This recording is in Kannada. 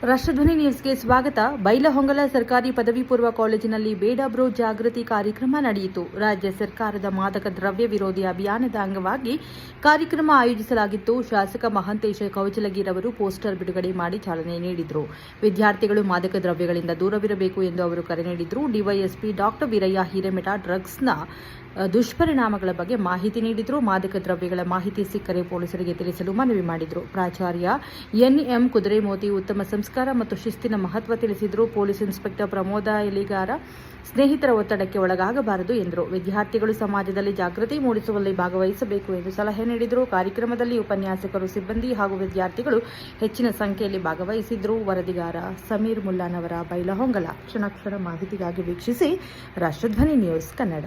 ರಾಷ್ಟ್ರಧ್ವನಿ ನ್ಯೂಸ್ಗೆ ಸ್ವಾಗತ. ಬೈಲಹೊಂಗಲ ಸರ್ಕಾರಿ ಪದವಿ ಪೂರ್ವ ಕಾಲೇಜಿನಲ್ಲಿ ಬೇಡ ಬ್ರೋ ಜಾಗೃತಿ ಕಾರ್ಯಕ್ರಮ ನಡೆಯಿತು. ರಾಜ್ಯ ಸರ್ಕಾರದ ಮಾದಕ ದ್ರವ್ಯ ವಿರೋಧಿ ಅಭಿಯಾನದ ಅಂಗವಾಗಿ ಕಾರ್ಯಕ್ರಮ ಆಯೋಜಿಸಲಾಗಿತ್ತು. ಶಾಸಕ ಮಹಾಂತೇಶ ಕೌಜಲಗಿರವರು ಪೋಸ್ಟರ್ ಬಿಡುಗಡೆ ಮಾಡಿ ಚಾಲನೆ ನೀಡಿದರು. ವಿದ್ಯಾರ್ಥಿಗಳು ಮಾದಕ ದ್ರವ್ಯಗಳಿಂದ ದೂರವಿರಬೇಕು ಎಂದು ಅವರು ಕರೆ ನೀಡಿದರು. ಡಿವೈಎಸ್ಪಿ ಡಾಕ್ಟರ್ ವೀರಯ್ಯ ಹಿರೇಮಠ ಡ್ರಗ್ಸ್ನ ದುಷ್ಪರಿಣಾಮಗಳ ಬಗ್ಗೆ ಮಾಹಿತಿ ನೀಡಿದರು. ಮಾದಕ ದ್ರವ್ಯಗಳ ಮಾಹಿತಿ ಸಿಕ್ಕರೆ ಪೊಲೀಸರಿಗೆ ತಿಳಿಸಲು ಮನವಿ ಮಾಡಿದರು. ಪ್ರಾಚಾರ್ಯ ಎನ್ಎಂ ಕುದುರೆಮೋತಿ ಉತ್ತಮ ಸಂಸ್ಕಾರ ಮತ್ತು ಶಿಸ್ತಿನ ಮಹತ್ವ ತಿಳಿಸಿದರು. ಪೊಲೀಸ್ ಇನ್ಸ್ಪೆಕ್ಟರ್ ಪ್ರಮೋದ ಎಲಿಗಾರ ಸ್ನೇಹಿತರ ಒತ್ತಡಕ್ಕೆ ಒಳಗಾಗಬಾರದು ಎಂದರು. ವಿದ್ಯಾರ್ಥಿಗಳು ಸಮಾಜದಲ್ಲಿ ಜಾಗೃತಿ ಮೂಡಿಸುವಲ್ಲಿ ಭಾಗವಹಿಸಬೇಕು ಎಂದು ಸಲಹೆ ನೀಡಿದರು. ಕಾರ್ಯಕ್ರಮದಲ್ಲಿ ಉಪನ್ಯಾಸಕರು, ಸಿಬ್ಬಂದಿ ಹಾಗೂ ವಿದ್ಯಾರ್ಥಿಗಳು ಹೆಚ್ಚಿನ ಸಂಖ್ಯೆಯಲ್ಲಿ ಭಾಗವಹಿಸಿದ್ರು. ವರದಿಗಾರ ಸಮೀರ್ ಮುಲ್ಲಾನವರ, ಬೈಲಹೊಂಗಲ. ಕ್ಷಣ ಮಾಹಿತಿಗಾಗಿ ವೀಕ್ಷಿಸಿ ರಾಷ್ಟ್ರಧ್ವನಿ ನ್ಯೂಸ್ ಕನ್ನಡ.